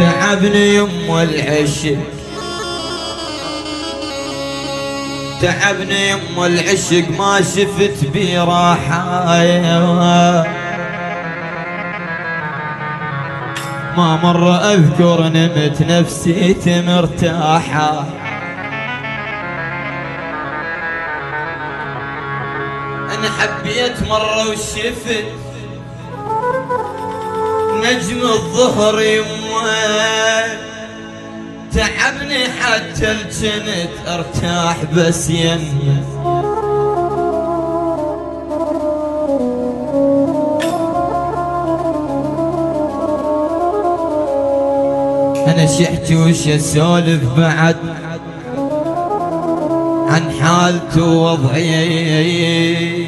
تعبني يم العشق، تعبني يم العشق ما شفت بي راحة، ما مرة أذكر نمت نفسيتي مرتاحة. أنا حبيت مرة وشفت نجم الظهر يمه، تعبني حتى الجنت ارتاح بس يمه. انا شحكي وش اسولف بعد عن حالته ووضعي،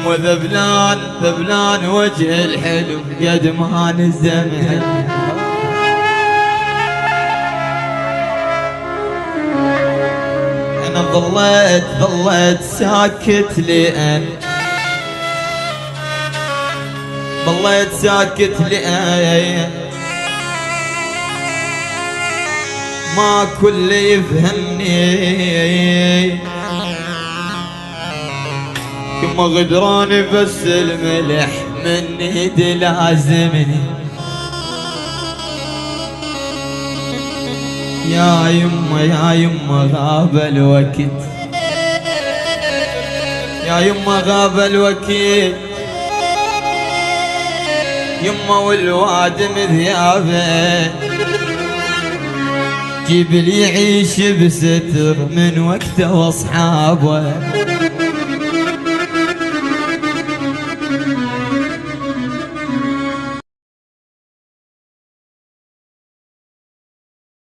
وذبلان ذبلان وجه الحلو قد ما نزمع. انا ظليت ساكت لأن ظليت ساكت لأن ما كل يفهمني، كما غدراني بس الملح من ايدي لازمني. يا يما غاب الوقت، يا يما غاب الوقت، يما والواد مذيابه، جيب لي يعيش بستر من وقته واصحابه.